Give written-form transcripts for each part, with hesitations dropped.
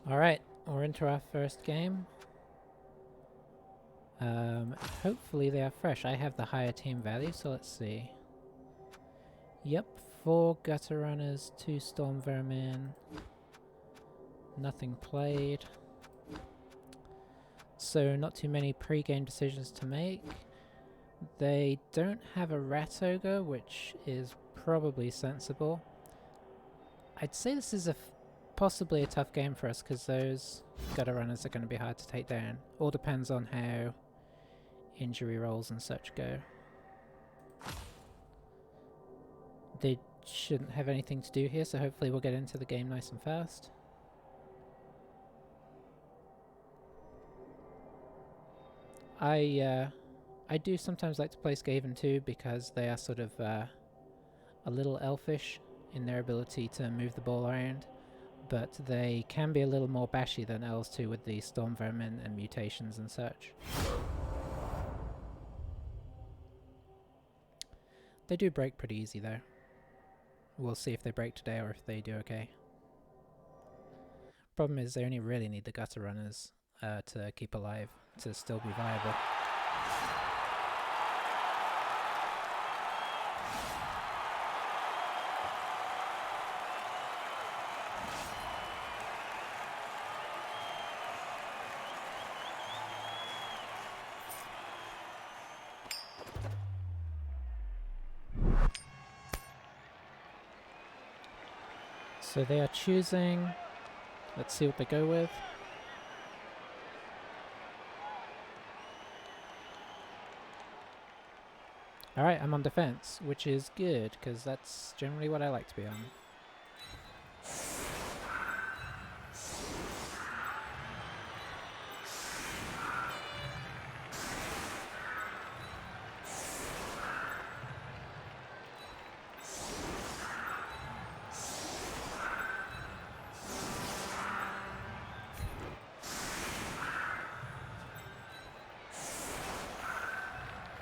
Alright, we're into our first game. Hopefully they are fresh. I have the higher team value, so let's see. Yep, 4 gutter runners, 2 storm vermin. Nothing played. So not too many pre-game decisions to make. They don't have a rat ogre, which is probably sensible. I'd say this is possibly a tough game for us because those gutter runners are going to be hard to take down. All depends on how injury rolls and such go. They shouldn't have anything to do here, so hopefully we'll get into the game nice and fast. I do sometimes like to play Skaven too because they are sort of a little elfish in their ability to move the ball around, but they can be a little more bashy than elves too with the storm vermin and mutations and such. They do break pretty easy though. We'll see if they break today or if they do okay. Problem is they only really need the gutter runners to keep alive, to still be viable. So they are choosing. Let's see what they go with. Alright, I'm on defense, which is good, because that's generally what I like to be on.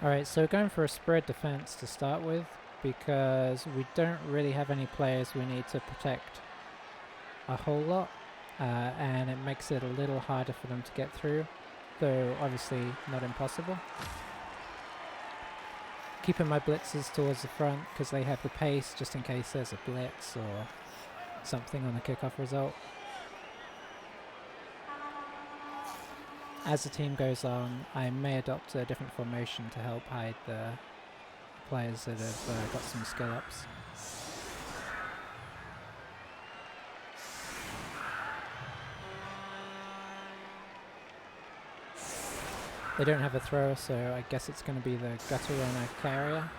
Alright, so going for a spread defense to start with, because we don't really have any players we need to protect a whole lot, and it makes it a little harder for them to get through, though obviously not impossible. Keeping my blitzers towards the front because they have the pace just in case there's a blitz or something on the kickoff result. As the team goes on, I may adopt a different formation to help hide the players that have got some skill ups. They don't have a thrower, so I guess it's going to be the gutter runner carrier.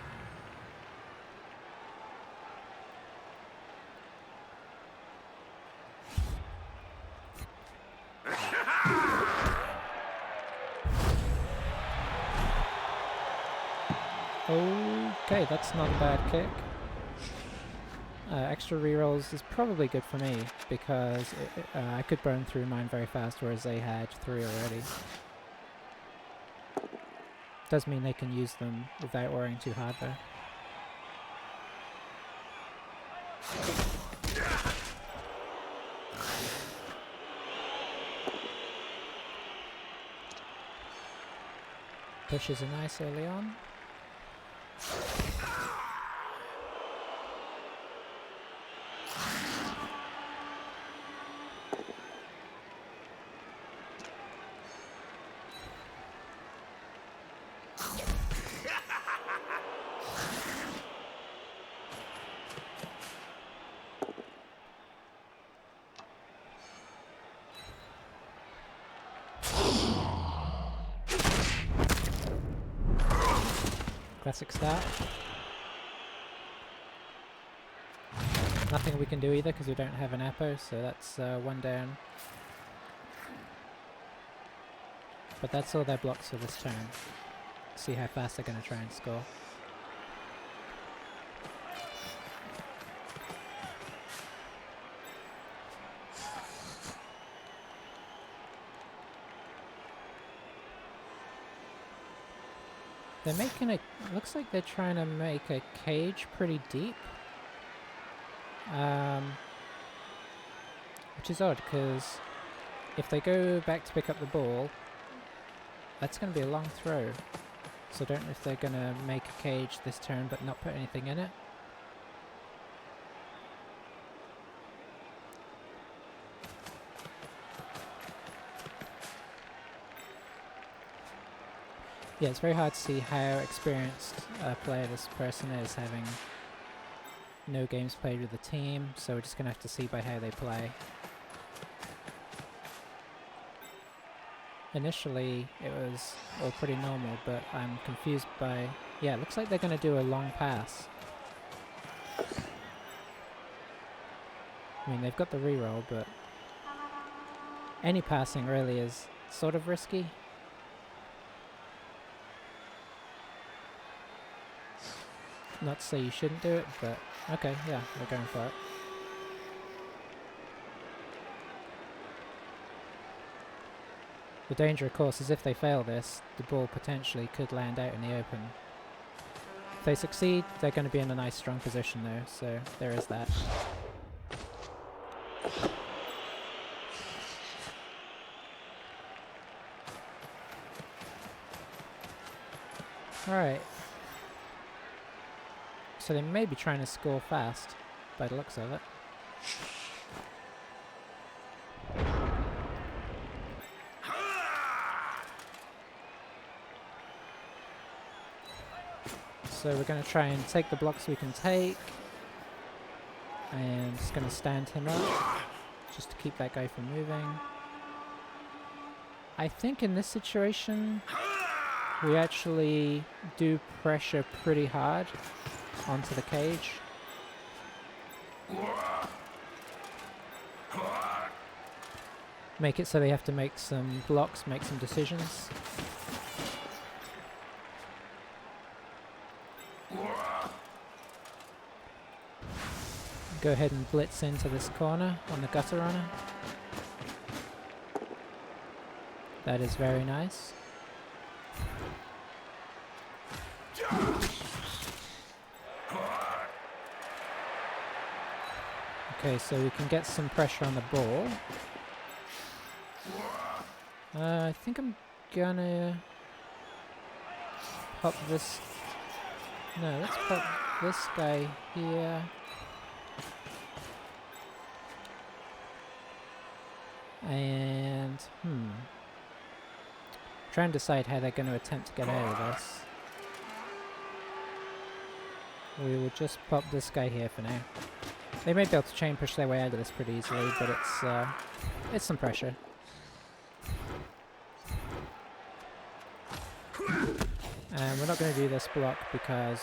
Okay, that's not a bad kick. Extra rerolls is probably good for me because I could burn through mine very fast, whereas they had 3 already. Does mean they can use them without worrying too hard though. Pushes are nice early on. Classic start. Nothing we can do either because we don't have an Apo, so that's 1 down. But that's all their blocks for this turn. See how fast they're going to try and score. They're making a... looks like they're trying to make a cage pretty deep. Which is odd, because if they go back to pick up the ball, that's going to be a long throw. So I don't know if they're going to make a cage this turn but not put anything in it. Yeah, it's very hard to see how experienced a player this person is, having no games played with the team, so we're just going to have to see by how they play. Initially, it was all pretty normal, but I'm confused by... Yeah, it looks like they're going to do a long pass. I mean, they've got the reroll, but any passing really is sort of risky. Not to say you shouldn't do it, but okay, yeah, they're going for it. The danger, of course, is if they fail this, the ball potentially could land out in the open. If they succeed, they're going to be in a nice strong position though, so there is that. Alright. So they may be trying to score fast, by the looks of it. So we're going to try and take the blocks we can take. And just going to stand him up, just to keep that guy from moving. I think in this situation, we actually do pressure pretty hard onto the cage. Make it so they have to make some blocks, make some decisions. Go ahead and blitz into this corner on the gutter runner. That is very nice. Okay, so we can get some pressure on the ball. I think I'm gonna pop this... No, let's pop this guy here. And, try and decide how they're going to attempt to get out of this. We will just pop this guy here for now. They may be able to chain push their way out of this pretty easily, but it's some pressure. And we're not going to do this block because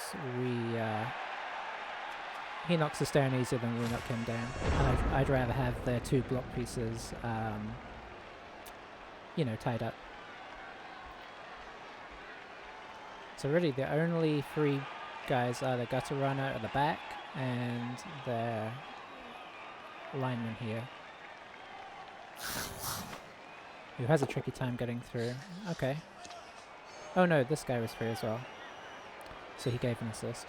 he knocks us down easier than we knock him down. And I'd rather have their two block pieces, you know, tied up. So really the only three guys are the gutter runner at the back and their lineman here, who has a tricky time getting through. Okay. Oh no, this guy was free as well, so he gave an assist.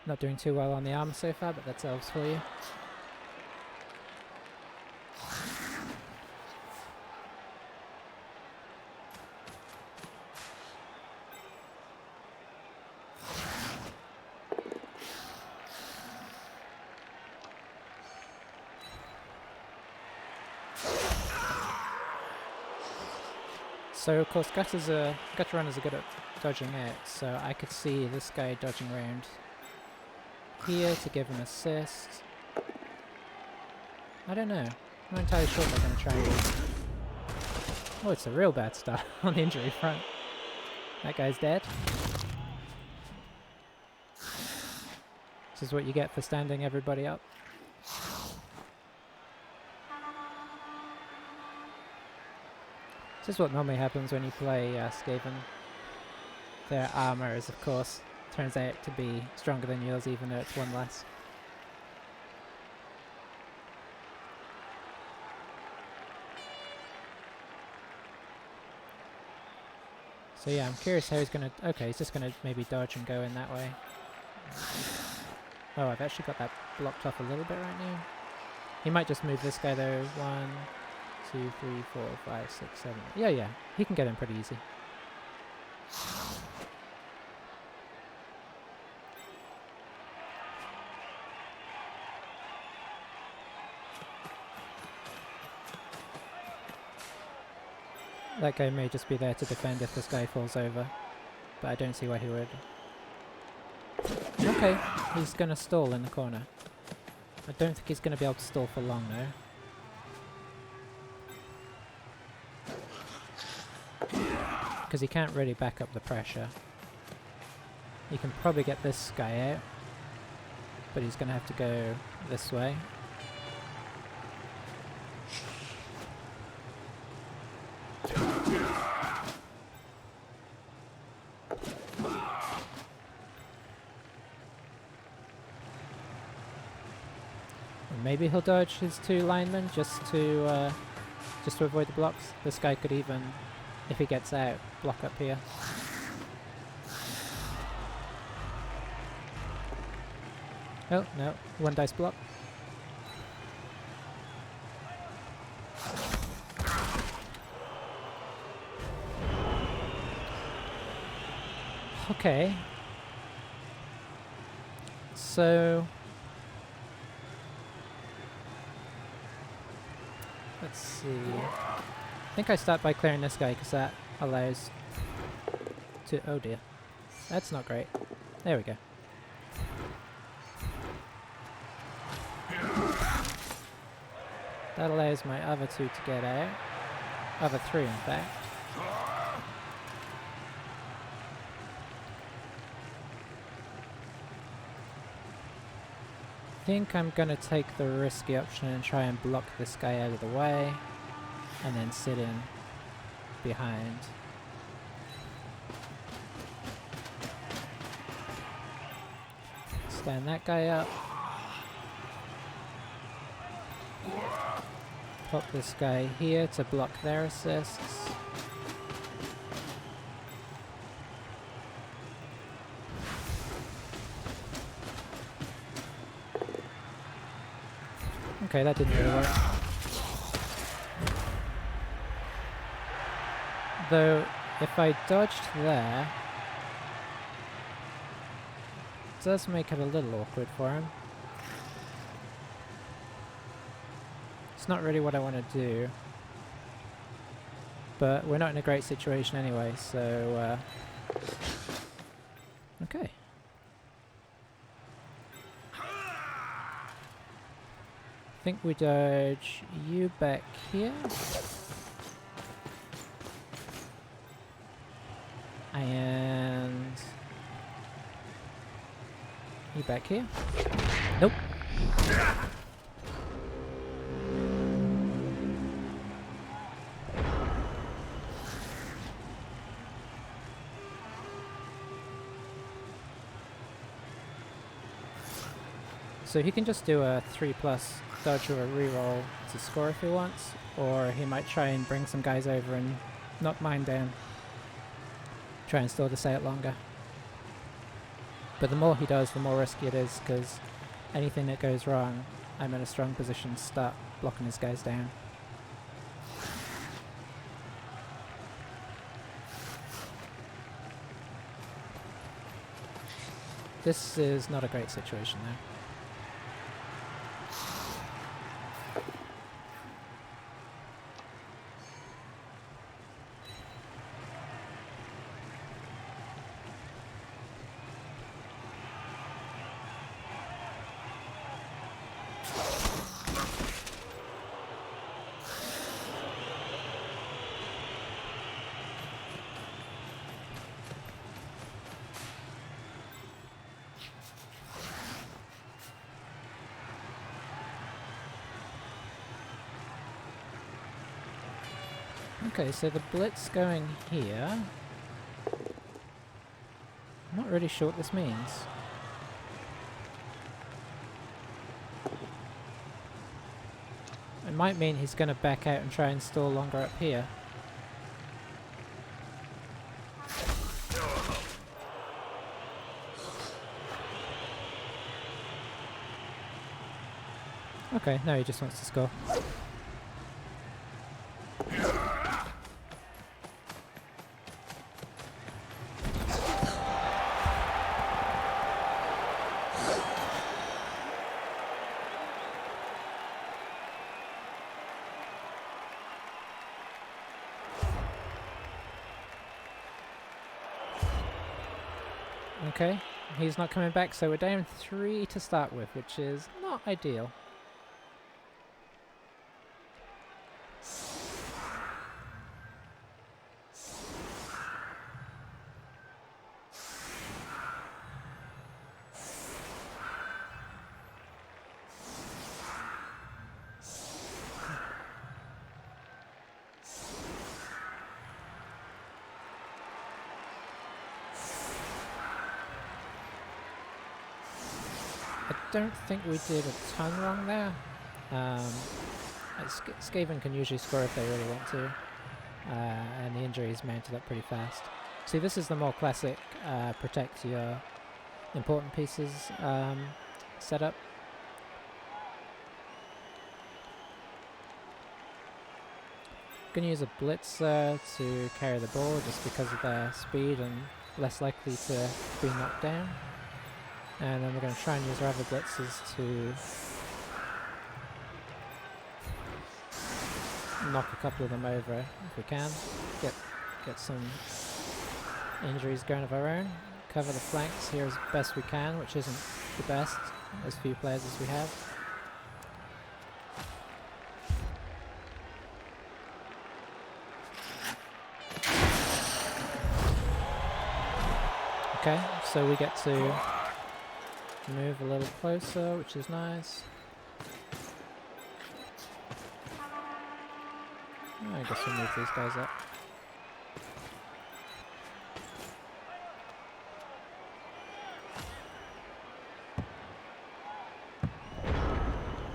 Not doing too well on the armor so far, but that's elves for you. So of course gutter runners are good at dodging out, so I could see this guy dodging around here to give an assist. I don't know. I'm not entirely sure what they're going to try and do. Oh, it's a real bad start on the injury front. That guy's dead. This is what you get for standing everybody up. This is what normally happens when you play Skaven. Their armor is, of course, turns out to be stronger than yours, even though it's one less. So yeah, I'm curious how he's gonna... Okay, he's just gonna maybe dodge and go in that way. Oh, I've actually got that blocked off a little bit right now. He might just move this guy though. 1, 2, 3, 4, 5, 6, 7. Yeah, he can get in pretty easy. That guy may just be there to defend if this guy falls over, but I don't see why he would. Okay, he's gonna stall in the corner. I don't think he's gonna be able to stall for long though. Because he can't really back up the pressure. He can probably get this guy out, but he's gonna have to go this way. Maybe he'll dodge his 2 linemen just to avoid the blocks. This guy could even, if he gets out, block up here. Oh no, 1 dice block. Okay. So let's see. I think I start by clearing this guy because that allows to... Oh dear. That's not great. There we go. That allows my other 2 to get out. Other 3 in fact. I think I'm gonna take the risky option and try and block this guy out of the way, and then sit in behind. Stand that guy up. Pop this guy here to block their assists. Okay, that didn't really work. Though, if I dodged there, it does make it a little awkward for him. It's not really what I want to do. But we're not in a great situation anyway, so... okay. I think we dodge you back here. And you back here. Nope. So he can just do a 3+ dodge or a reroll to score if he wants, or he might try and bring some guys over and knock mine down. Try and stall this out longer. But the more he does, the more risky it is, because anything that goes wrong, I'm in a strong position to start blocking his guys down. This is not a great situation though. Okay, so the blitz going here. I'm not really sure what this means. It might mean he's going to back out and try and stall longer up here. Okay, no, he just wants to score. Okay, he's not coming back, so we're down 3 to start with, which is not ideal. I don't think we did a ton wrong there. Skaven can usually score if they really want to, and the injuries mounted up pretty fast. See, this is the more classic protect your important pieces setup. Gonna use a blitzer to carry the ball just because of their speed and less likely to be knocked down. And then we're going to try and use our other blitzers to knock a couple of them over if we can. Get some injuries going of our own. Cover the flanks here as best we can, which isn't the best, as few players as we have. Okay, so we get to move a little closer, which is nice. I guess we'll move these guys up.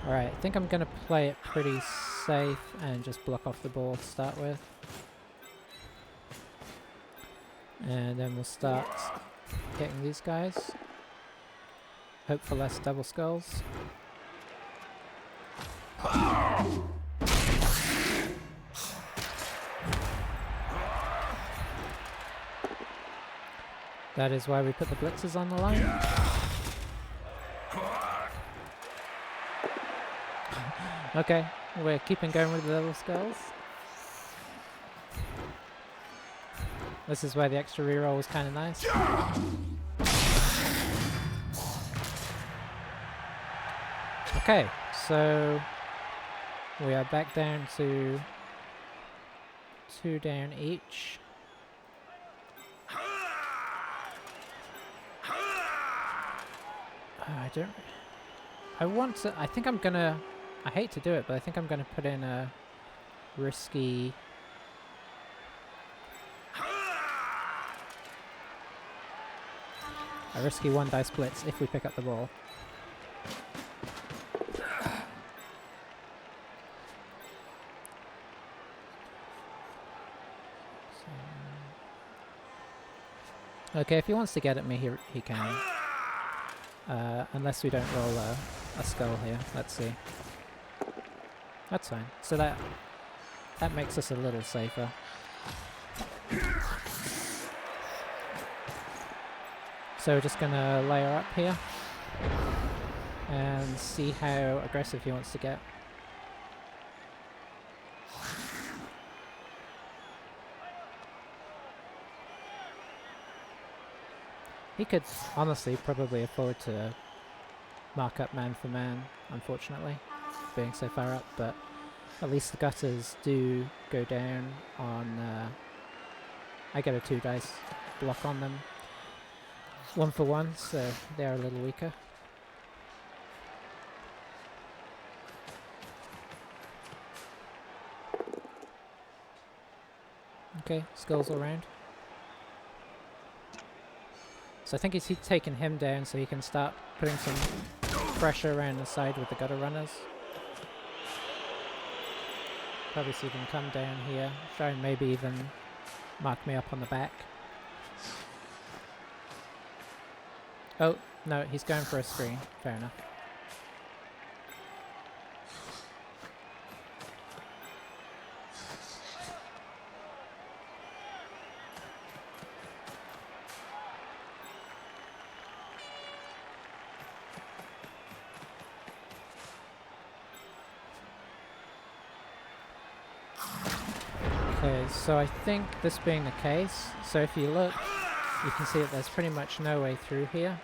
Alright, I think I'm going to play it pretty safe and just block off the ball to start with. And then we'll start getting these guys. Hope for less double skulls. That is why we put the blitzers on the line. Okay, we're keeping going with the double skulls. This is where the extra reroll was kind of nice. Okay, so we are back down to 2 down each. I think I'm gonna, I hate to do it, but I think I'm gonna put in a risky one dice blitz if we pick up the ball. Okay, if he wants to get at me, he can. Unless we don't roll a skull here. Let's see. That's fine. So that makes us a little safer. So we're just gonna layer up here and see how aggressive he wants to get. He could honestly probably afford to mark up man for man, unfortunately, being so far up, but at least the gutters do go down on... I get a 2 dice block on them. 1 for 1, so they're a little weaker. Okay, skulls all round. So I think he's taken him down so he can start putting some pressure around the side with the gutter runners. Probably see them come down here, try and maybe even mark me up on the back. Oh, no, he's going for a screen. Fair enough. Okay, so I think this being the case, so if you look, you can see that there's pretty much no way through here.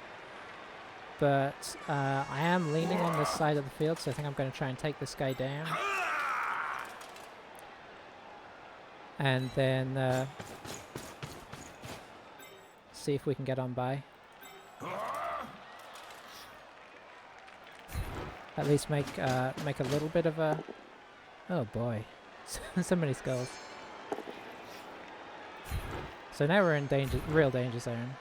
But I am leaning on this side of the field, so I think I'm going to try and take this guy down. And then see if we can get on by. At least make a little bit of a... Oh boy, so many skulls. So now we're in real danger zone.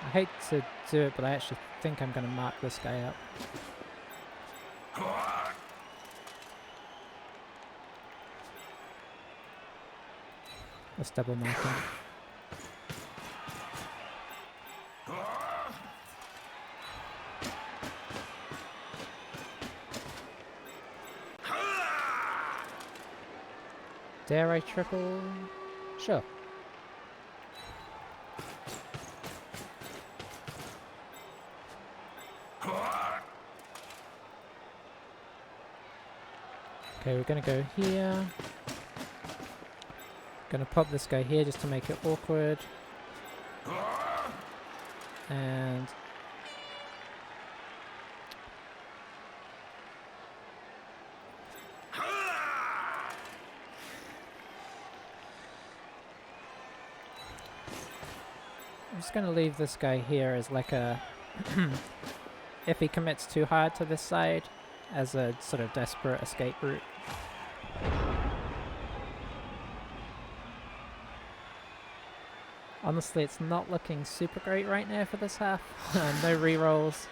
I hate to do it, but I actually think I'm going to mark this guy up. Let's double mark him. Dare I triple? Sure. Okay, we're gonna go here. Gonna pop this guy here just to make it awkward. And I'm just gonna leave this guy here as like a if he commits too hard to this side, as a sort of desperate escape route. Honestly, it's not looking super great right now for this half. No rerolls,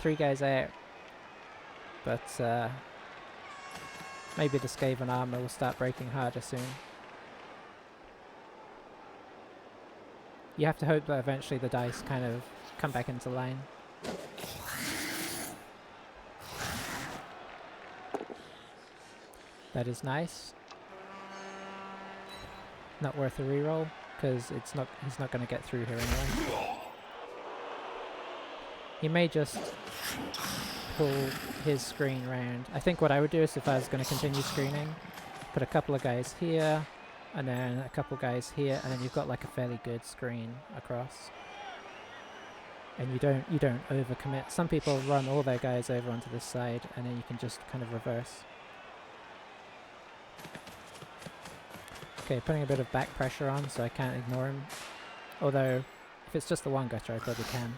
3 guys out. But maybe the Skaven armor will start breaking harder soon. You have to hope that eventually the dice kind of come back into line. That is nice. Not worth a reroll, because he's not going to get through here anyway. He may just pull his screen round. I think what I would do is, if I was going to continue screening, put a couple of guys here, and then a couple guys here, and then you've got like a fairly good screen across. And you don't overcommit. Some people run all their guys over onto this side, and then you can just kind of reverse. Okay, putting a bit of back pressure on so I can't ignore him. Although, if it's just the one gutter, I probably can.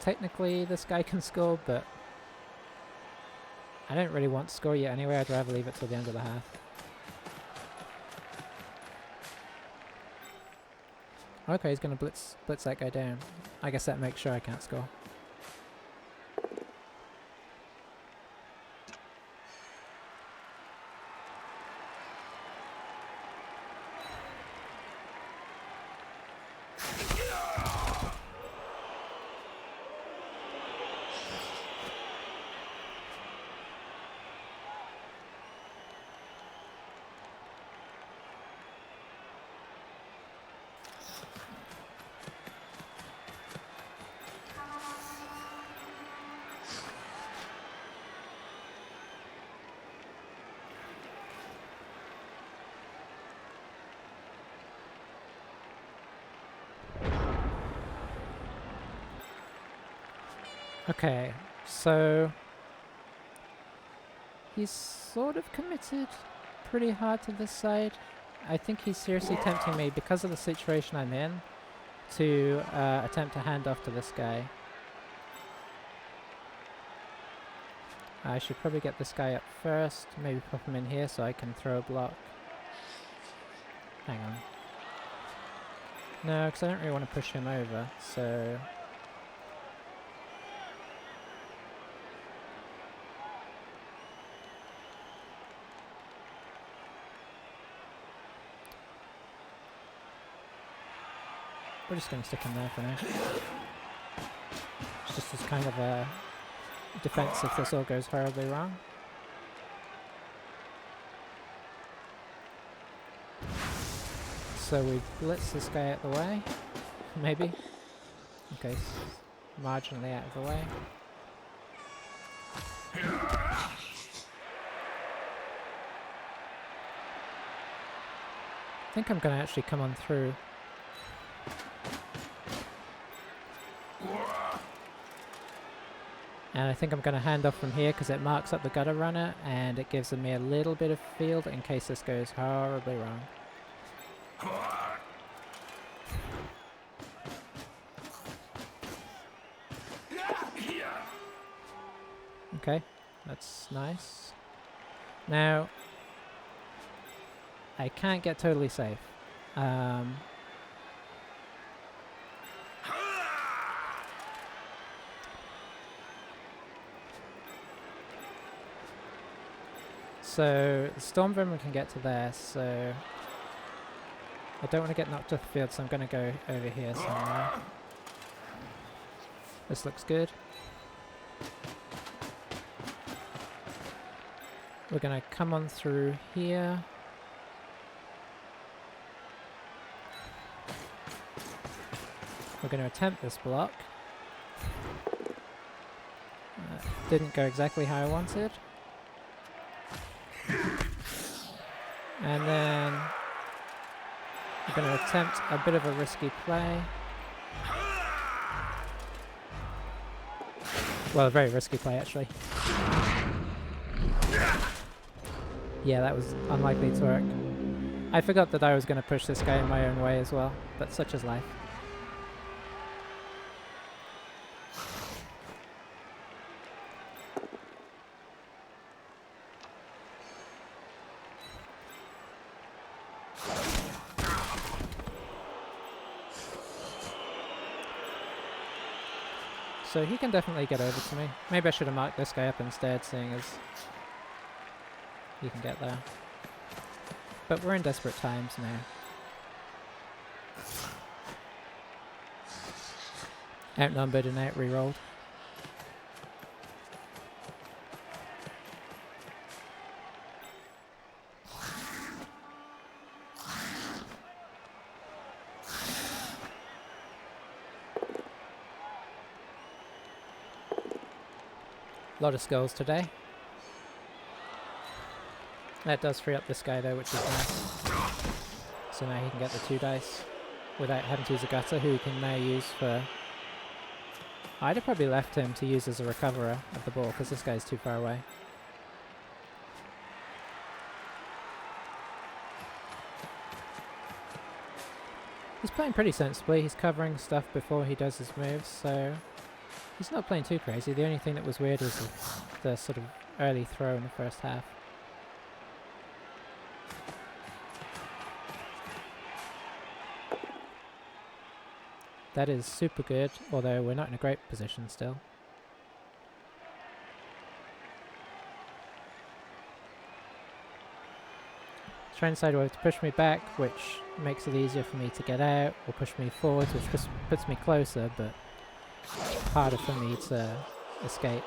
Technically, this guy can score, but I don't really want to score yet anyway. I'd rather leave it till the end of the half. Okay, he's going to blitz that guy down. I guess that makes sure I can't score. Okay, so he's sort of committed pretty hard to this side. I think he's seriously tempting me, because of the situation I'm in, to attempt to hand off to this guy. I should probably get this guy up first, maybe pop him in here so I can throw a block. Hang on. No, because I don't really want to push him over, so... we're just going to stick him there for now. It's just as kind of a defense if this all goes horribly wrong. So we blitz this guy out the way. Maybe. Okay, marginally out of the way. I think I'm going to actually come on through. And I think I'm going to hand off from here because it marks up the gutter runner and it gives me a little bit of field in case this goes horribly wrong. Okay, that's nice. Now, I can't get totally safe. So, the Storm Vermin can get to there, so I don't want to get knocked off the field, so I'm going to go over here somewhere. This looks good. We're going to come on through here. We're going to attempt this block. Didn't go exactly how I wanted. And then we're going to attempt a bit of a risky play. Well, a very risky play, actually. Yeah, that was unlikely to work. I forgot that I was going to push this guy in my own way as well, but such is life. So he can definitely get over to me. Maybe I should have marked this guy up instead, seeing as he can get there. But we're in desperate times now. Outnumbered and out-rerolled. A lot of skulls today. That does free up this guy though, which is nice. So now he can get the 2 dice without having to use a gutter, who he can now use for... I'd have probably left him to use as a recoverer of the ball because this guy's too far away. He's playing pretty sensibly. He's covering stuff before he does his moves, so he's not playing too crazy. The only thing that was weird was the sort of early throw in the first half. That is super good, although we're not in a great position still. Trying to decide whether to push me back, which makes it easier for me to get out, or push me forwards, which puts me closer, but harder for me to escape.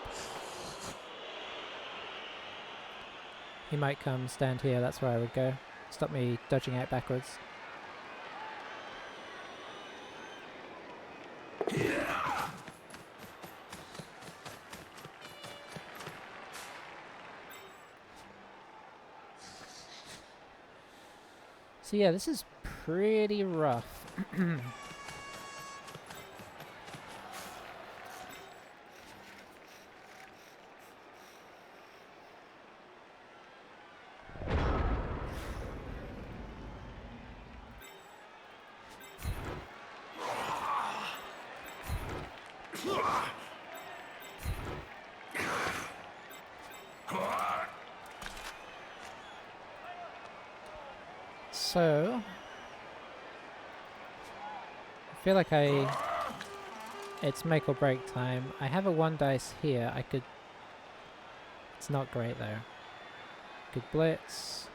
He might come stand here, that's where I would go. Stop me dodging out backwards. So yeah, this is pretty rough. So, I feel like it's make or break time. I have a 1 dice here. I could, it's not great though. Could blitz.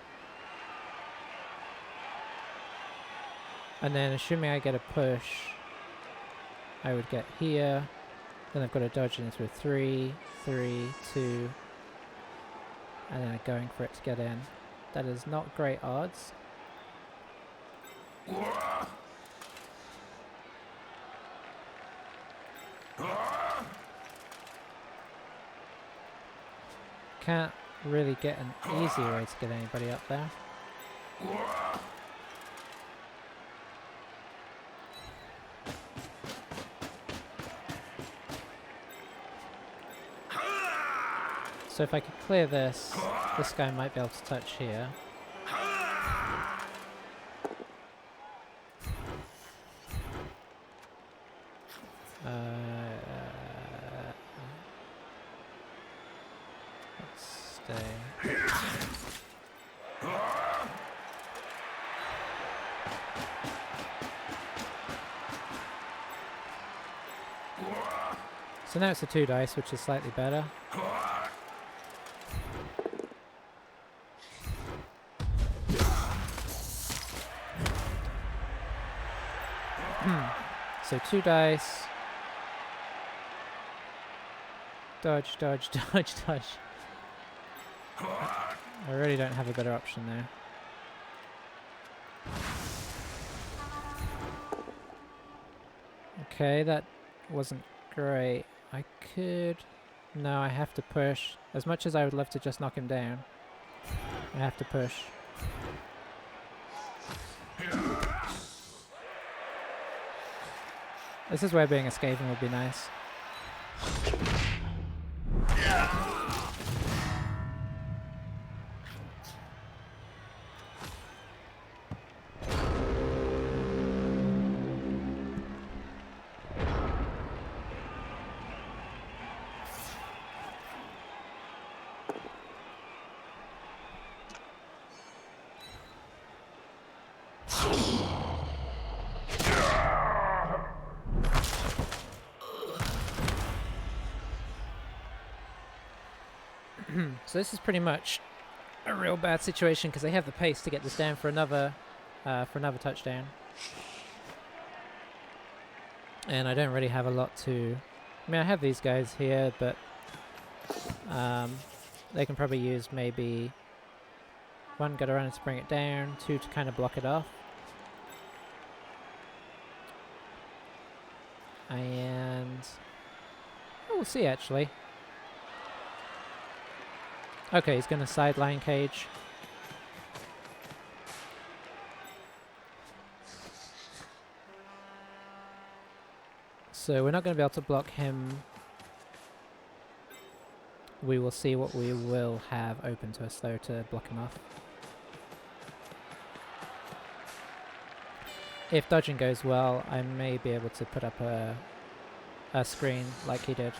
And then assuming I get a push, I would get here. Then I've got to dodge into a 3, 3, 2. And then going for it to get in. That is not great odds. Can't really get an easy way to get anybody up there. So if I could clear this, this guy might be able to touch here. Let's stay. So now it's a 2 dice, which is slightly better. So 2 dice. Dodge, dodge, dodge, dodge. I really don't have a better option there. Okay, that wasn't great. I could... No, I have to push. As much as I would love to just knock him down, I have to push. This is where being a Skaven would be nice. So this is pretty much a real bad situation because they have the pace to get this down for another touchdown, and I don't really have a lot to. I mean, I have these guys here, but they can probably use maybe 1 get around to bring it down, 2 to kind of block it off, and we'll see actually. Okay, he's going to sideline cage. So we're not going to be able to block him. We will see what we will have open to us though to block him off. If dodging goes well, I may be able to put up a screen like he did.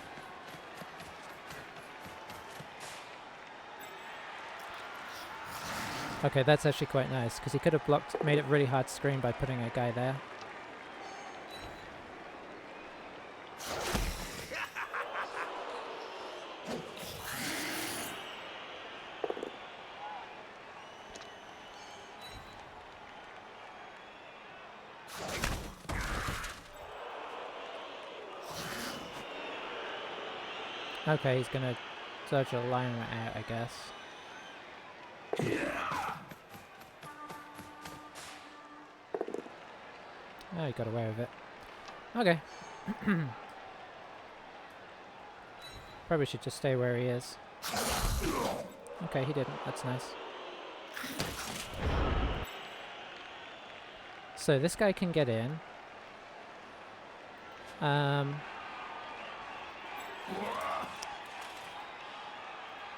Okay, that's actually quite nice, because he could have made it really hard to screen by putting a guy there. Okay, he's gonna dodge a line right out, I guess. Oh, he got away with it. Okay. Probably should just stay where he is. Okay, he didn't. That's nice. So this guy can get in.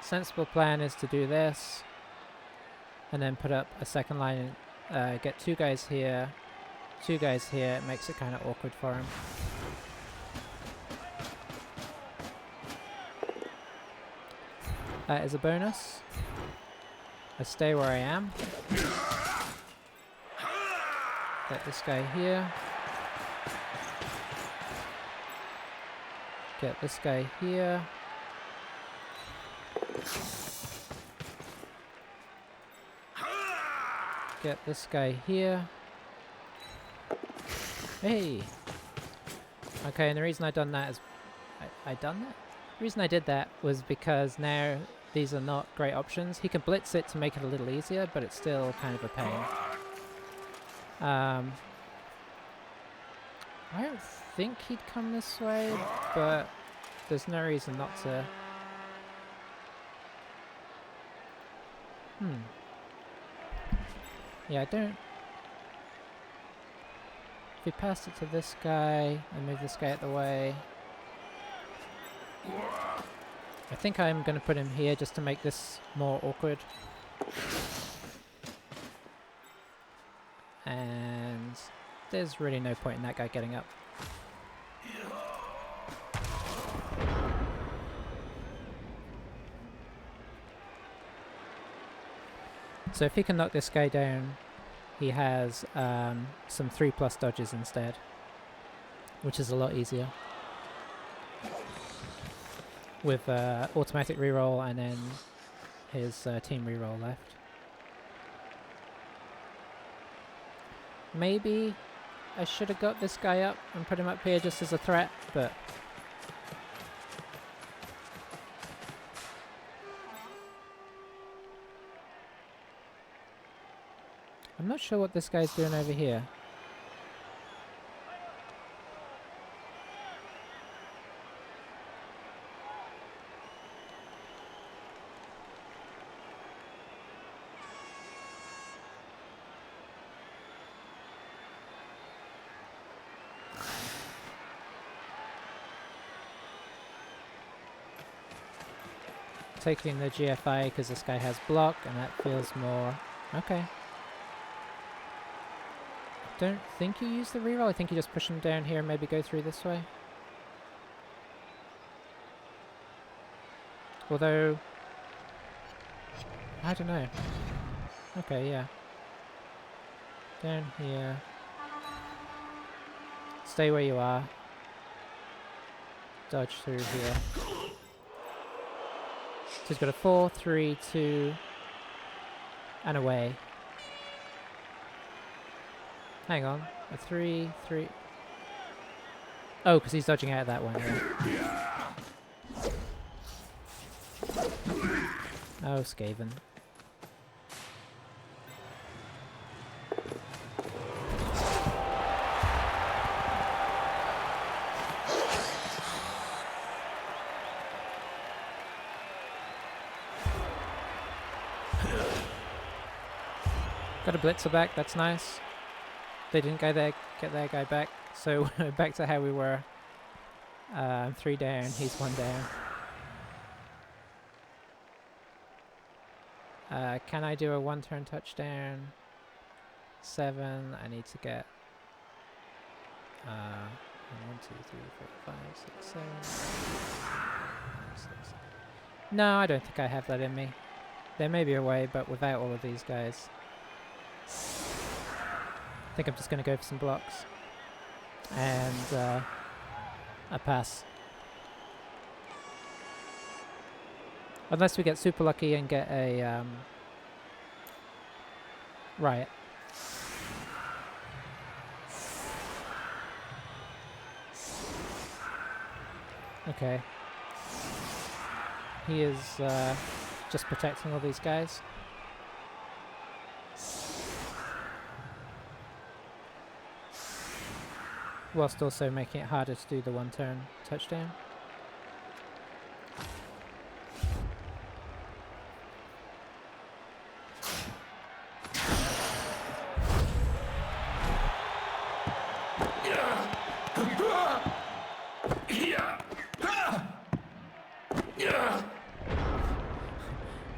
Sensible plan is to do this, and then put up a second line, get 2 guys here, 2 guys here. It makes it kind of awkward for him. That is a bonus. I stay where I am. Get this guy here. Get this guy here. Get this guy here. Hey! Okay, and the reason I done that is... I done that? The reason I did that was because now these are not great options. He can blitz it to make it a little easier, but it's still kind of a pain. I don't think he'd come this way, but there's no reason not to. Yeah, I don't... If we passed it to this guy and move this guy out the way... I think I'm going to put him here just to make this more awkward. And there's really no point in that guy getting up. So if he can knock this guy down, he has some 3+ dodges instead, which is a lot easier. With automatic reroll and then his team reroll left. Maybe I should have got this guy up and put him up here just as a threat, but... I'm not sure what this guy's doing over here. Taking the GFI because this guy has block and that feels more... Okay. Don't think you use the reroll. I think you just push him down here and maybe go through this way. Although... I don't know. Okay, yeah. Down here. Stay where you are. Dodge through here. So he's got a 4, 3, 2, and away. Hang on, a 3, 3. Oh, because he's dodging out of that one. Yeah. Oh, Skaven. Got a blitzer back, that's nice. They didn't go there, get their guy back, so we're back to how we were. 3 down, he's 1 down. Can I do a 1-turn touchdown? 7, I need to get... 1, 2, 3, 4, 5, 6, 7... 6. No, I don't think I have that in me. There may be a way, but without all of these guys. I think I'm just going to go for some blocks. And a pass. Unless we get super lucky and get a riot. Okay. He is just protecting all these guys. Whilst also making it harder to do the 1-turn touchdown.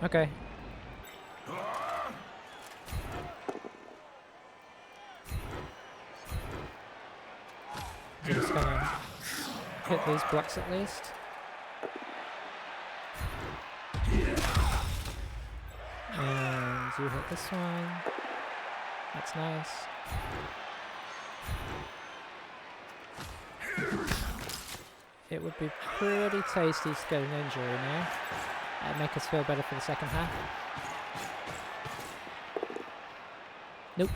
Okay. We're just gonna hit these blocks at least. And you hit this one. That's nice. It would be pretty tasty to get an injury now. That'd make us feel better for the second half. Nope.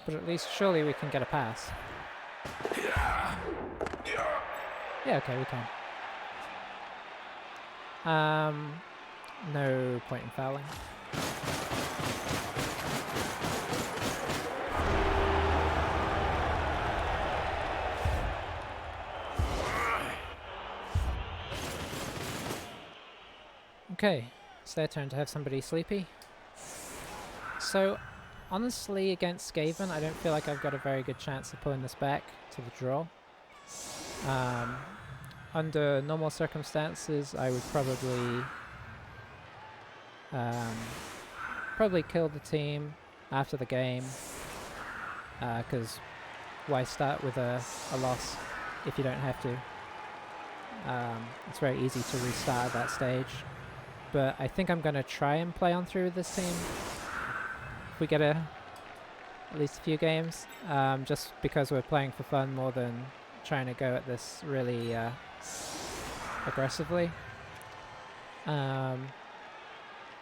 But at least surely we can get a pass. Yeah, okay, we can. No point in fouling. Okay, it's their turn to have somebody sleepy. So, honestly, against Skaven, I don't feel like I've got a very good chance of pulling this back to the draw. Under normal circumstances, I would probably kill the team after the game, because why start with a loss if you don't have to? It's very easy to restart at that stage. But I think I'm going to try and play on through with this team. If we get at least a few games, just because we're playing for fun more than trying to go at this really aggressively.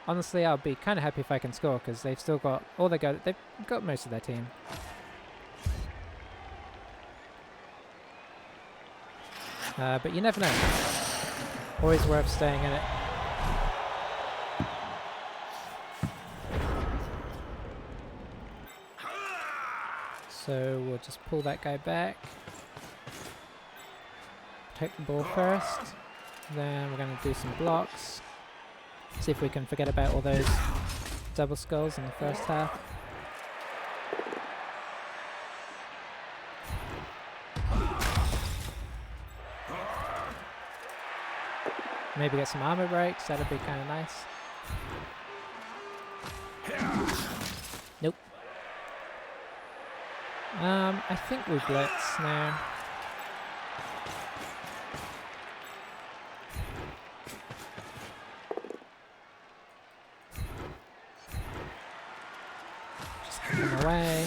Honestly, I'll be kind of happy if I can score, because they've still got they've got most of their team. But you never know. Always worth staying in it. So we'll just pull that guy back. Protect the ball first. Then we're going to do some blocks. See if we can forget about all those double skulls in the first half. Maybe get some armor breaks, that'd be kind of nice. Nope. I think we blitz now. Just kick him away.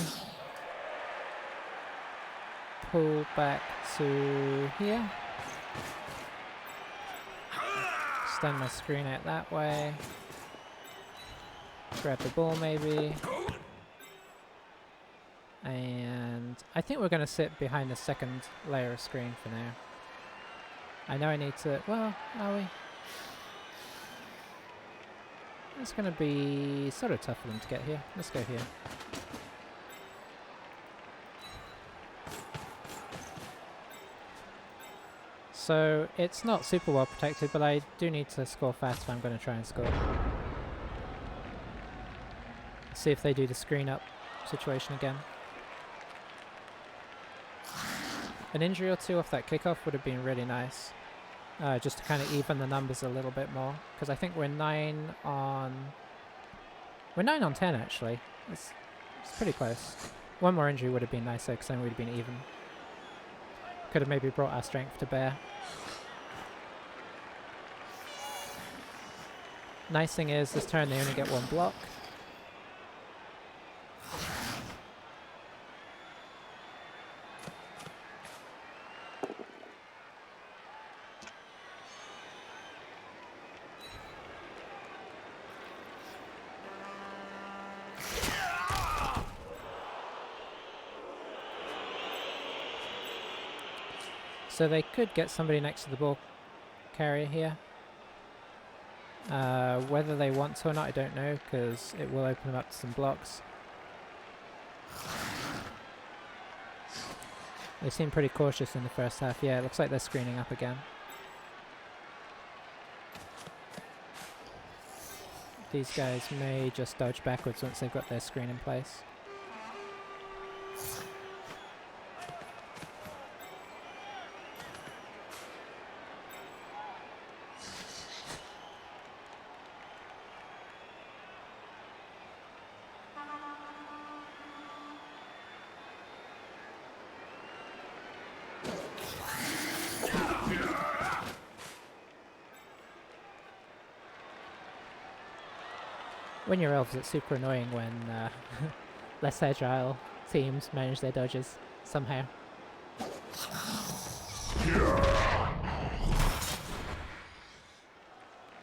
Pull back to here. Extend my screen out that way. Grab the ball maybe. And I think we're going to sit behind the second layer of screen for now. I know I need to... Well, are we? It's going to be sort of tough for them to get here. Let's go here. So it's not super well protected, but I do need to score fast if I'm going to try and score. See if they do the screen up situation again. An injury or two off that kickoff would have been really nice. Just to kind of even the numbers a little bit more. Because I think we're 9 on 10 actually. It's pretty close. One more injury would have been nicer because then we'd have been even. Could have maybe brought our strength to bear. Nice thing is this turn they only get one block. So they could get somebody next to the ball carrier here. Whether they want to or not, I don't know, because it will open them up to some blocks. They seem pretty cautious in the first half. Yeah, it looks like they're screening up again. These guys may just dodge backwards once they've got their screen in place. When you're elves, it's super annoying when less agile teams manage their dodges somehow.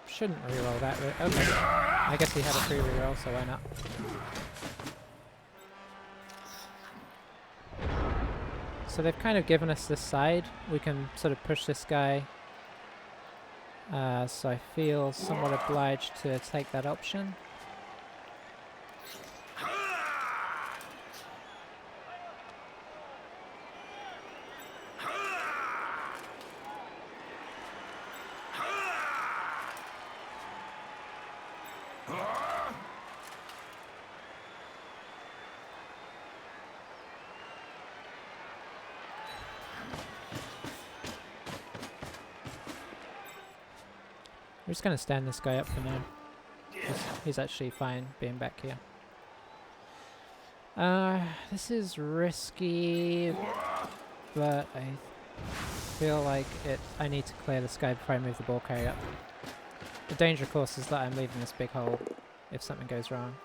Shouldn't reroll that. Okay. I guess we had a free reroll, so why not? So they've kind of given us this side. We can sort of push this guy. So I feel somewhat obliged to take that option. We're just going to stand this guy up for now. He's actually fine being back here. This is risky, but I feel like I need to clear this guy before I move the ball carrier up. The danger, of course, is that I'm leaving this big hole if something goes wrong.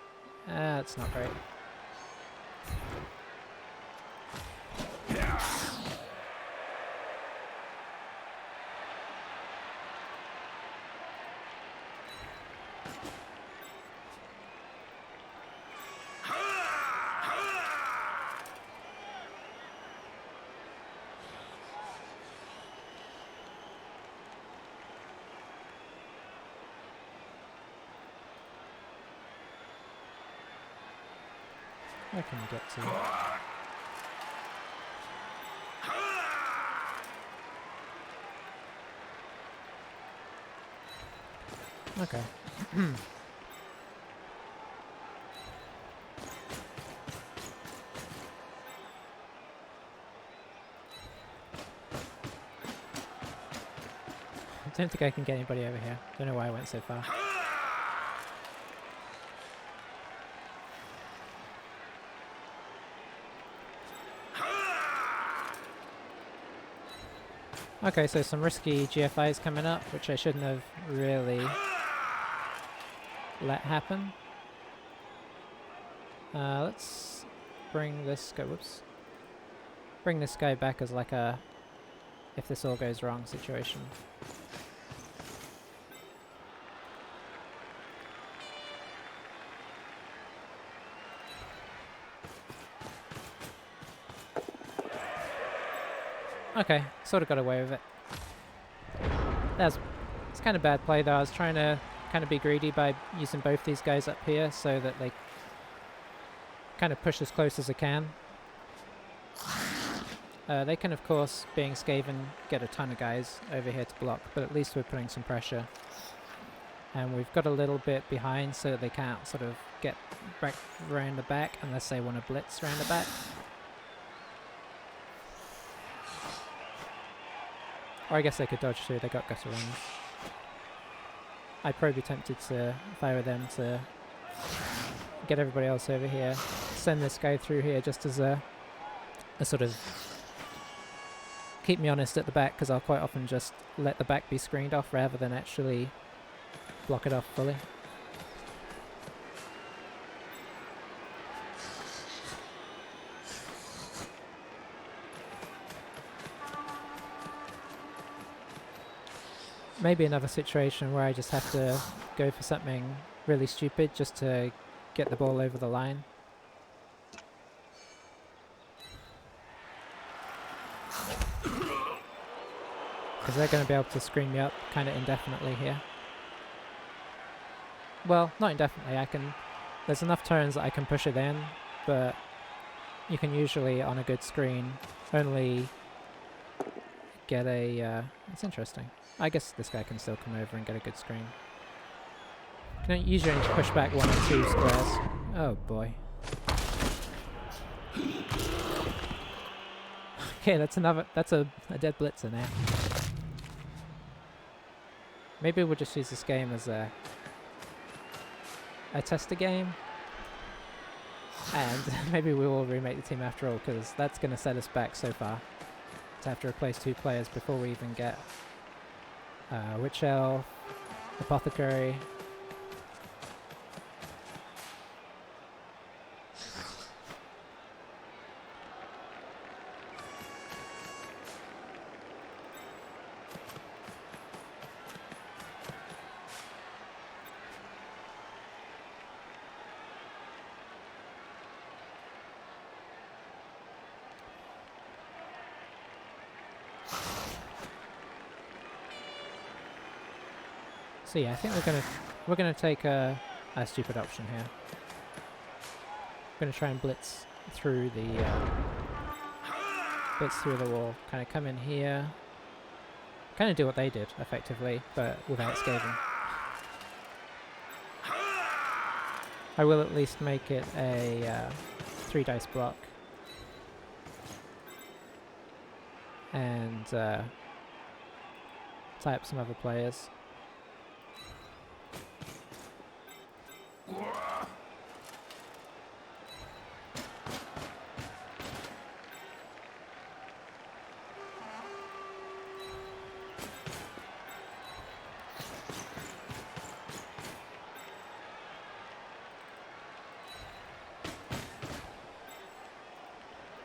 That's not great. Where can we get to? Okay. I don't think I can get anybody over here. Don't know why I went so far. Okay, so some risky GFIs coming up, which I shouldn't have really let happen. Let's bring this guy, whoops. Bring this guy back as like a if this all goes wrong situation. Okay, sort of got away with it. It's kind of bad play though. I was trying to kind of be greedy by using both these guys up here so that they kind of push as close as I can. They can, of course, being Skaven, get a ton of guys over here to block, but at least we're putting some pressure. And we've got a little bit behind so that they can't sort of get back around the back unless they want to blitz around the back. Or I guess they could dodge too, they got gutter runs. I'd probably be tempted to, if I were them, to get everybody else over here, send this guy through here just as a sort of keep me honest at the back, because I'll quite often just let the back be screened off rather than actually block it off fully. Maybe another situation where I just have to go for something really stupid just to get the ball over the line. Because they're going to be able to screen me up kind of indefinitely here. Well, not indefinitely. There's enough turns that I can push it in, but you can usually, on a good screen, only get a... it's interesting. I guess this guy can still come over and get a good screen. Can I usually only push back 1 or 2 squares? Oh boy. Okay, that's a dead blitzer now. Maybe we'll just use this game as a tester game. And maybe we will remake the team after all, because that's going to set us back so far. To have to replace 2 players before we even get Witch Elf, Apothecary. So yeah, I think we're gonna take a stupid option here. We're gonna try and blitz through the wall. Kind of come in here. Kind of do what they did effectively, but without Skaven. I will at least make it a 3 dice block. And tie up some other players.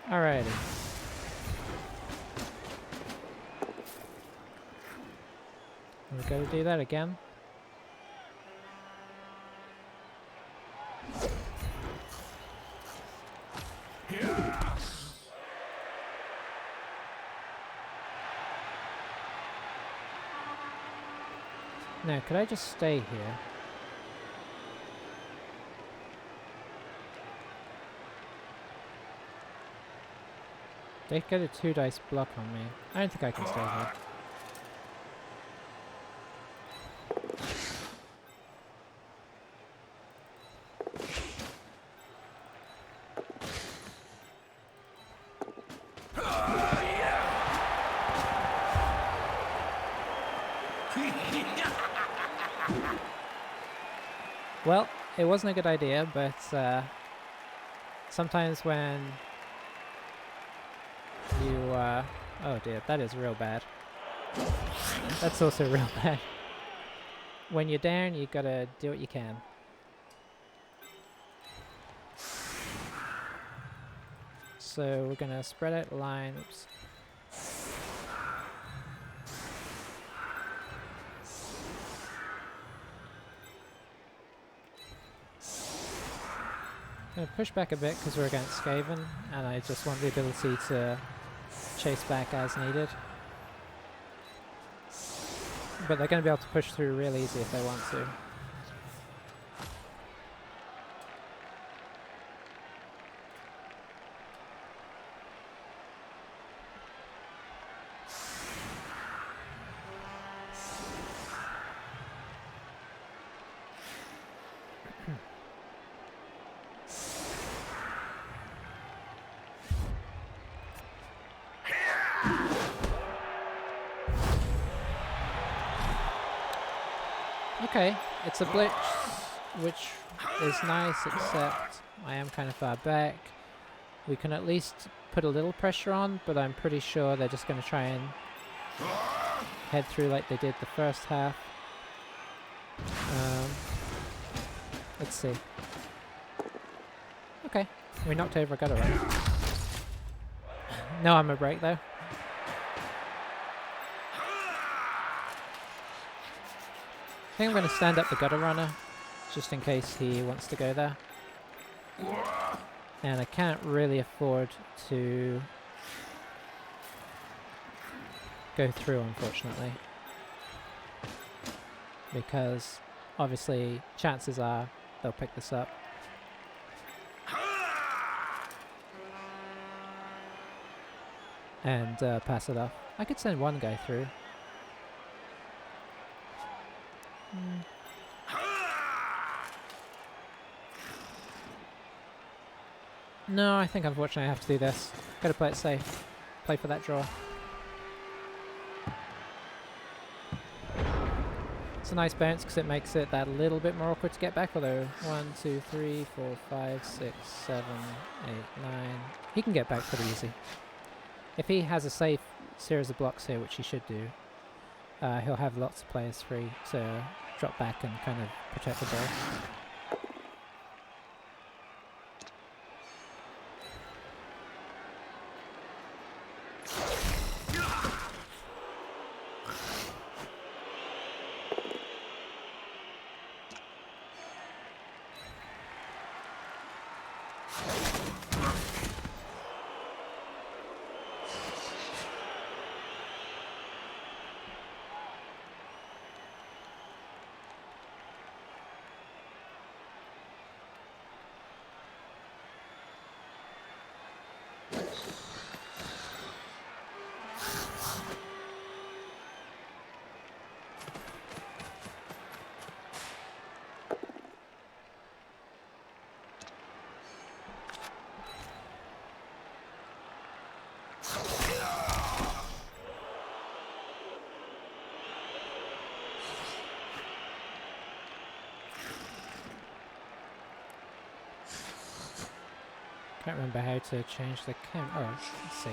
Alrighty. We've got to do that again. Now, could I just stay here? They get a 2-dice block on me. I don't think I can stay here. Well, it wasn't a good idea, but sometimes when you... oh dear, that is real bad. That's also real bad. When you're down, you gotta do what you can. So we're gonna spread out the line. Oops. I'm going to push back a bit because we're against Skaven, and I just want the ability to chase back as needed. But they're going to be able to push through real easy if they want to. Okay, it's a blitz, which is nice, except I am kind of far back. We can at least put a little pressure on, but I'm pretty sure they're just going to try and head through like they did the first half. Let's see. Okay, we knocked over a gutter runner. No armor break though. I think I'm going to stand up the gutter runner, just in case he wants to go there. And I can't really afford to go through, unfortunately. Because, obviously, chances are they'll pick this up. And pass it off. I could send one guy through. No, I think unfortunately I have to do this. Gotta play it safe. Play for that draw. It's a nice bounce because it makes it that little bit more awkward to get back, although 1, 2, 3, 4, 5, 6, 7, 8, 9. He can get back pretty easy. If he has a safe series of blocks here, which he should do, he'll have lots of players free to drop back and kind of protect the ball. Can't remember how to change the camera. Oh, let's see.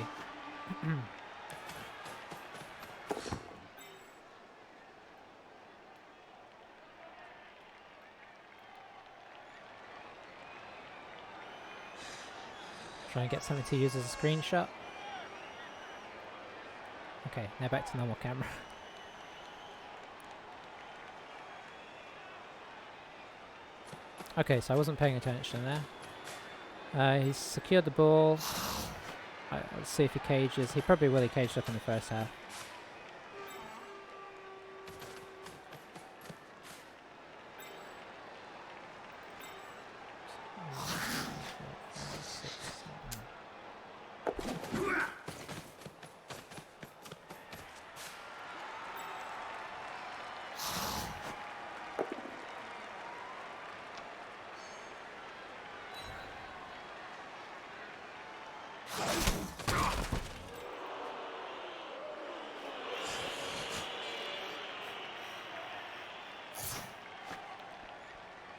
Try and get something to use as a screenshot. Okay, now back to normal camera. Okay, so I wasn't paying attention there. He's secured the ball. Let's see if he cages. He probably will. He caged up in the first half.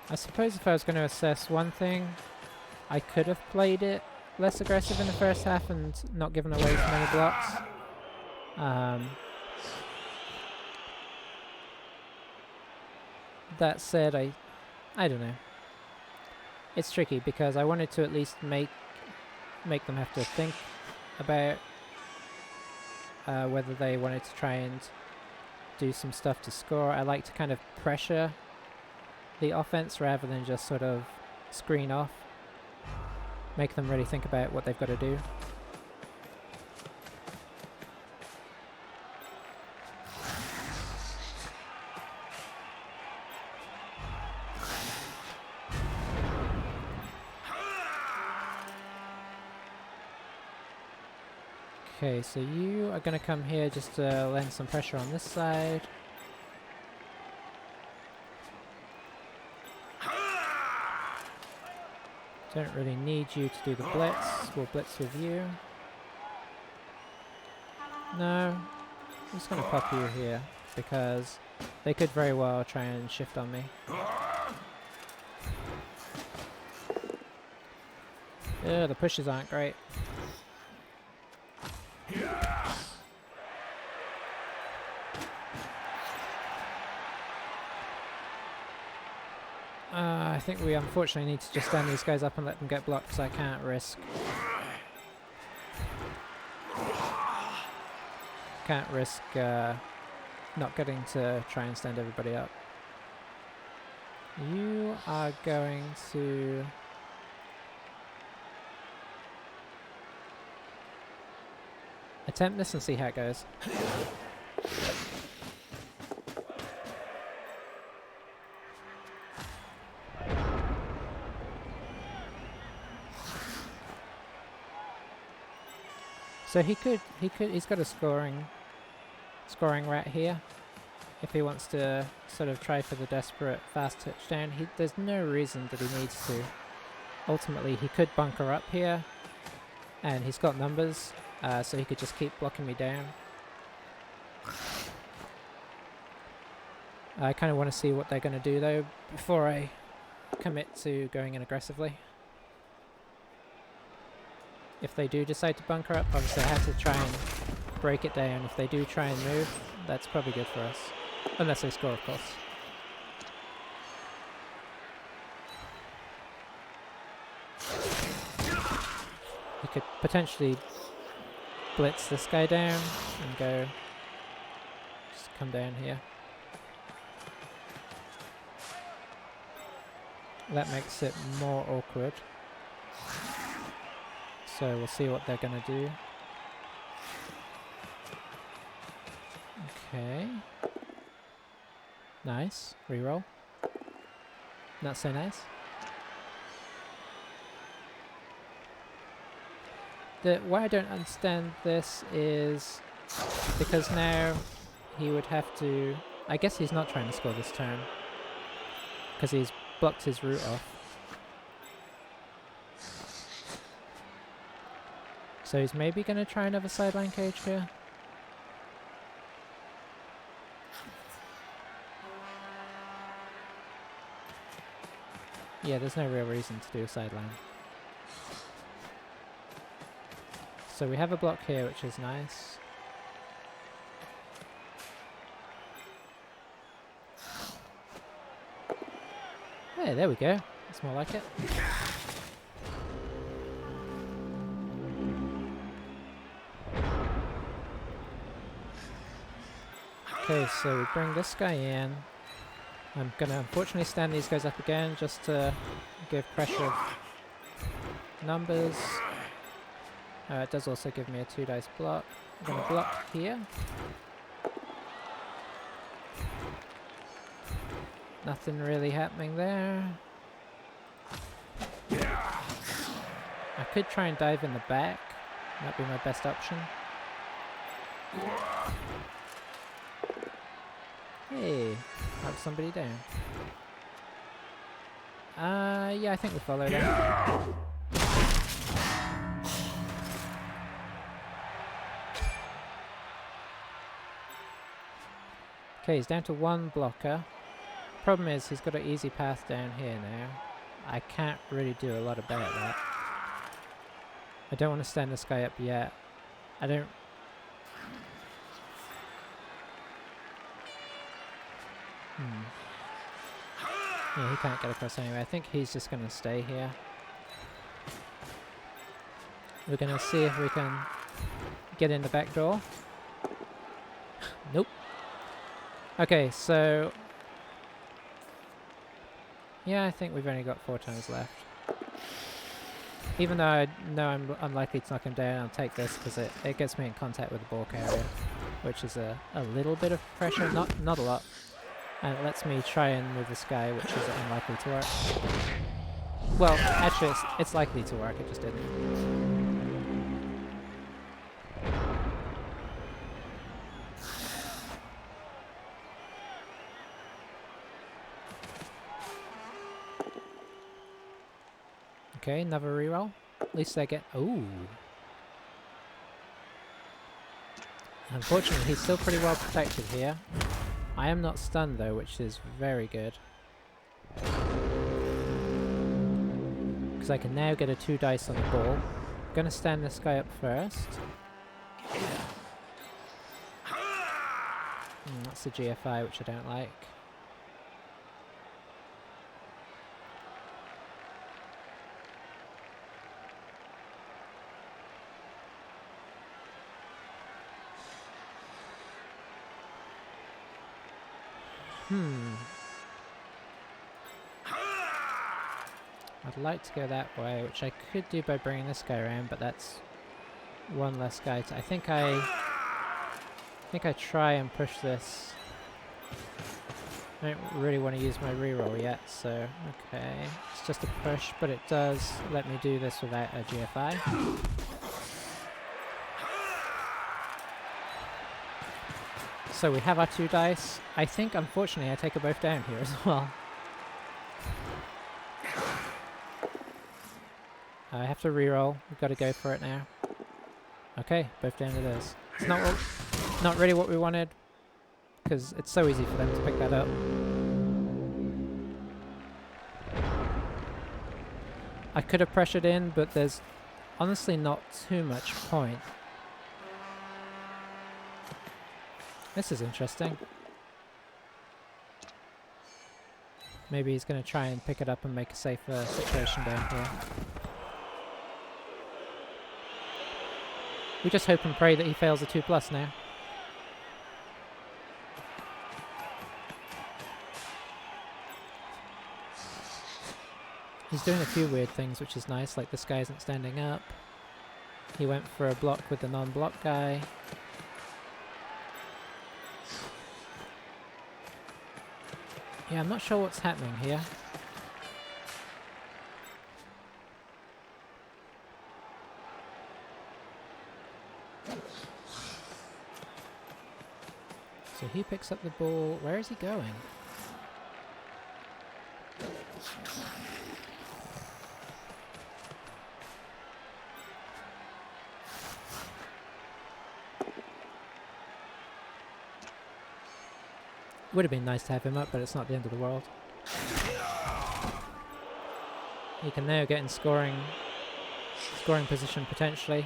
I suppose if I was going to assess one thing, I could have played it less aggressive in the first half and not given away as many blocks. That said, I don't know. It's tricky because I wanted to at least make them have to think about whether they wanted to try and do some stuff to score. I like to kind of pressure the offense rather than just sort of screen off. Make them really think about what they've got to do. Okay, so you are going to come here just to lend some pressure on this side. Don't really need you to do the blitz. We'll blitz with you. No, I'm just going to pop you here because they could very well try and shift on me. Yeah, the pushes aren't great. I think we unfortunately need to just stand these guys up and let them get blocked because I can't risk not getting to try and stand everybody up. You are going to attempt this and see how it goes. So he's got a scoring rat here. If he wants to sort of try for the desperate fast touchdown, there's no reason that he needs to. Ultimately, he could bunker up here, and he's got numbers, so he could just keep blocking me down. I kind of want to see what they're going to do though before I commit to going in aggressively. If they do decide to bunker up, obviously I have to try and break it down. If they do try and move, that's probably good for us. Unless they score, of course. You could potentially blitz this guy down and go, just come down here. That makes it more awkward. So we'll see what they're going to do. Okay. Nice. Reroll. Not so nice. Why I don't understand this is because now he would have to... I guess he's not trying to score this turn because he's blocked his route off. So he's maybe going to try another sideline cage here. Yeah, there's no real reason to do a sideline. So we have a block here, which is nice. Hey, there we go. That's more like it. Okay, so we bring this guy in. I'm gonna unfortunately stand these guys up again just to give pressure of numbers. It does also give me a 2 dice block. I'm gonna block here. Nothing really happening there. I could try and dive in the back. Might be my best option. Hey, have somebody down. Yeah, I think we follow them. Okay, he's down to 1 blocker. Problem is, he's got an easy path down here now. I can't really do a lot about that. I don't want to stand this guy up yet. I don't... Yeah, he can't get across anyway. I think he's just going to stay here. We're going to see if we can get in the back door. Nope. Okay, so... Yeah, I think we've only got 4 times left. Even though I know I'm unlikely to knock him down, I'll take this because it gets me in contact with the ball carrier, which is a little bit of pressure, not a lot. And it lets me try and move this guy, which is unlikely to work. Well, actually, it's likely to work, it just didn't. Okay, another reroll. At least I get... Ooh. Unfortunately, he's still pretty well protected here. I am not stunned though, which is very good. Because I can now get a 2 dice on the ball. I'm gonna stand this guy up first. That's the GFI, which I don't like. I'd like to go that way, which I could do by bringing this guy around, but that's 1 less guy to... I think I try and push this. I don't really want to use my reroll yet, so okay. It's just a push, but it does let me do this without a GFI. So we have our 2 dice. I think, unfortunately, I take them both down here as well. I have to reroll. We've got to go for it now. Okay, both down it is. It's not really what we wanted, because it's so easy for them to pick that up. I could have pressured in, but there's honestly not too much point. This is interesting. Maybe he's going to try and pick it up and make a safer situation down here. We just hope and pray that he fails a 2+ now. He's doing a few weird things, which is nice, like this guy isn't standing up. He went for a block with the non-block guy. Yeah, I'm not sure what's happening here. So he picks up the ball. Where is he going? Would have been nice to have him up, but it's not the end of the world. He can now get in scoring position potentially.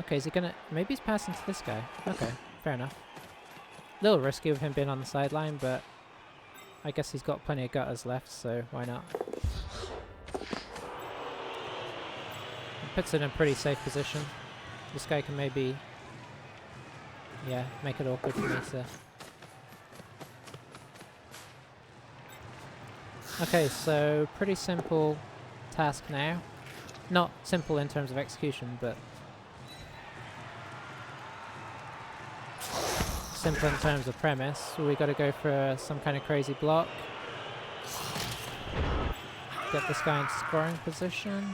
Okay, is he gonna... Maybe he's passing to this guy. Okay, fair enough. A little risky with him being on the sideline, but I guess he's got plenty of gutters left, so why not? It puts it in a pretty safe position. This guy can maybe... Yeah, make it awkward for me to... Okay, so pretty simple task now. Not simple in terms of execution, but simple in terms of premise. We got to go for some kind of crazy block. Get this guy in scoring position.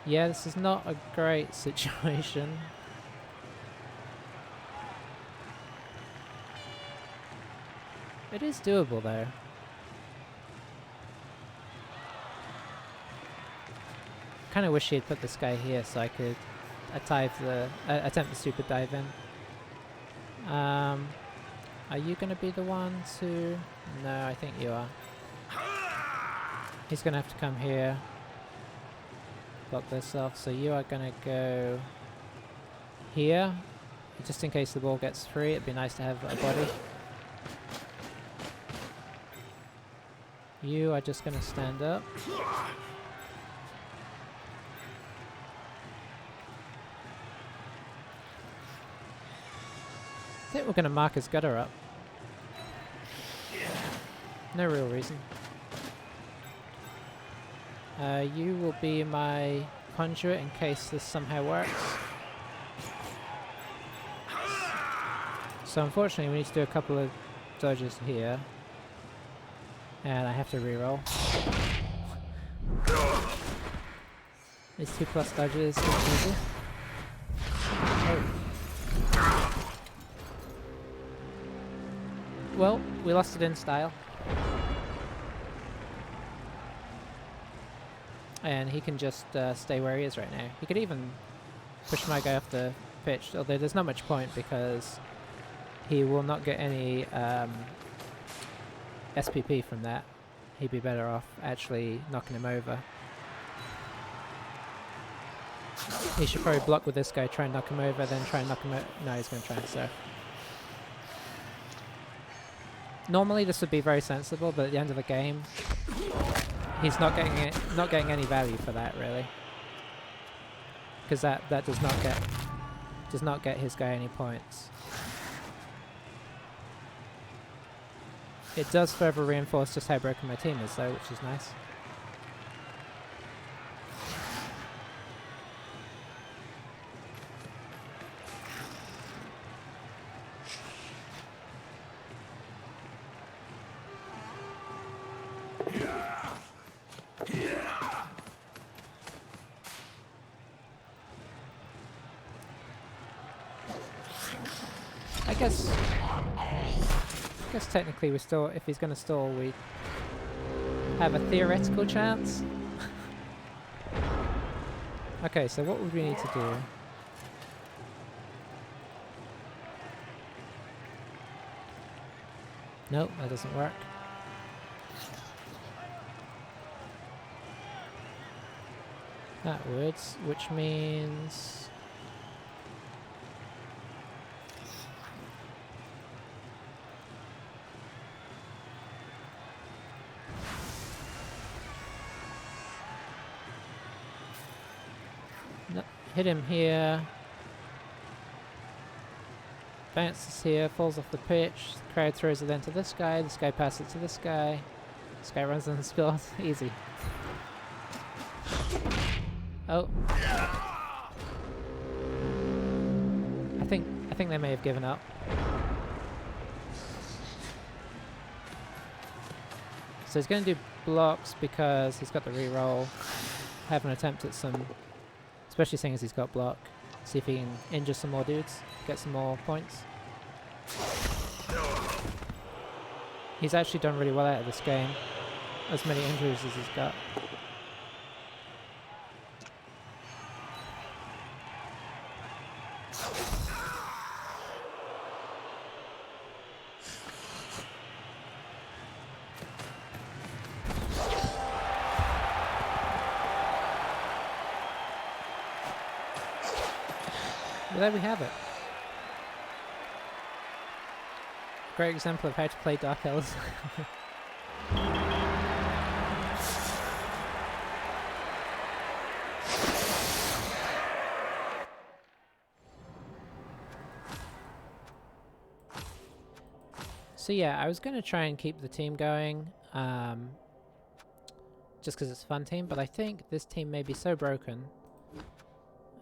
Yeah, this is not a great situation. It is doable though. Kind of wish he'd put this guy here so I could attempt the stupid dive in. Are you going to be the one to... No, I think you are. He's going to have to come here. Block this off, so you are going to go here. Just in case the ball gets free, it'd be nice to have a body. You are just going to stand up. I think we're going to mark his gutter up. No real reason. You will be my conduit in case this somehow works. So unfortunately we need to do a couple of dodges here. And I have to reroll. These 2+ dodges is easy. Oh. Well, we lost it in style. And he can just stay where he is right now. He could even push my guy off the pitch, although there's not much point because he will not get any SPP from that. He'd be better off actually knocking him over. He should probably block with this guy, try and knock him over, then try and knock him out. No, he's going to try and surf. Normally this would be very sensible, but at the end of the game, he's not getting any value for that really, because that does not get his guy any points. It does further reinforce just how broken my team is though, which is nice. I guess technically we still, if he's going to stall, we have a theoretical chance. Okay, so what would we need to do? Nope, that doesn't work. That would, which means... hit him here. Bounces here, falls off the pitch. The crowd throws it then to this guy. This guy passes it to this guy. This guy runs and scores. Easy. Oh. I think they may have given up. So he's going to do blocks because he's got the reroll. Have an attempt at some... Especially seeing as he's got block. See if he can injure some more dudes. Get some more points. He's actually done really well out of this game. As many injuries as he's got. But there we have it. Great example of how to play Dark Elves. So yeah, I was going to try and keep the team going, just because it's a fun team, but I think this team may be so broken.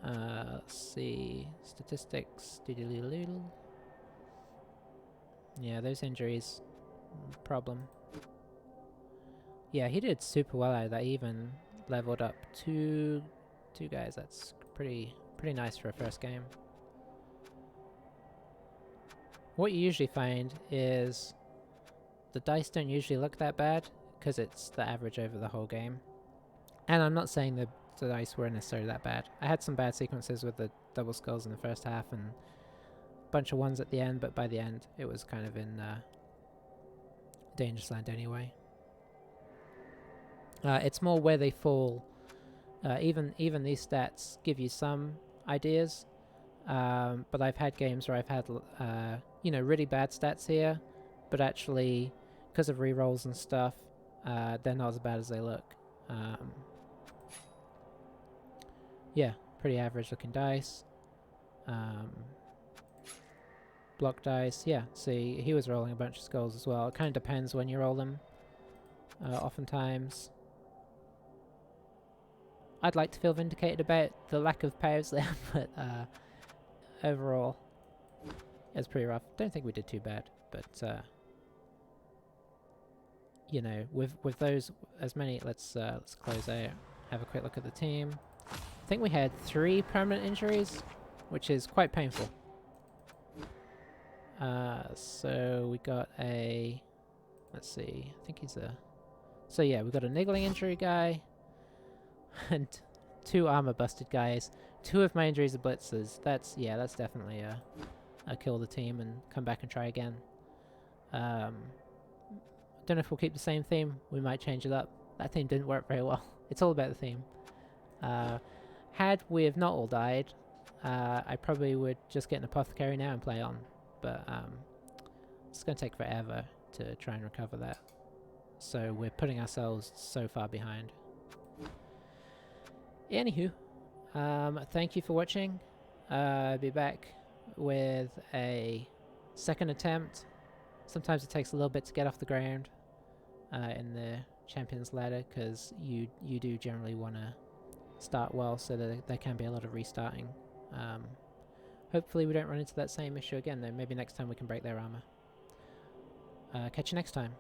Let's see, statistics, doodle-doodle-doodle. Yeah, those injuries, problem. Yeah, he did super well out of that, he even leveled up two guys, that's pretty nice for a first game. What you usually find is the dice don't usually look that bad because it's the average over the whole game. And I'm not saying the dice were necessarily that bad. I had some bad sequences with the double skulls in the first half and a bunch of ones at the end, but by the end it was kind of in Dangerous Land anyway. It's more where they fall. Even these stats give you some ideas, but I've had games where I've had really bad stats here, but actually because of rerolls and stuff, they're not as bad as they look. Yeah, pretty average looking dice. Block dice, yeah, see, he was rolling a bunch of skulls as well. It kind of depends when you roll them, oftentimes. I'd like to feel vindicated about the lack of powers there, but overall, it was pretty rough. Don't think we did too bad, but you know, with those as many, let's close out. Have a quick look at the team. I think we had 3 permanent injuries, which is quite painful. So we got a, let's see, I think he's a, so yeah, we got a niggling injury guy, and 2 armor busted guys. 2 of my injuries are blitzers. That's definitely a kill the team and come back and try again. Don't know if we'll keep the same theme. We might change it up. That theme didn't work very well. It's all about the theme. Had we have not all died, I probably would just get an apothecary now and play on. But it's going to take forever to try and recover that. So we're putting ourselves so far behind. Anywho, thank you for watching. I'll be back with a second attempt. Sometimes it takes a little bit to get off the ground in the Champions Ladder, because you do generally want to start well, so that there can be a lot of restarting. Hopefully we don't run into that same issue again, though. Maybe next time we can break their armor. Catch you next time.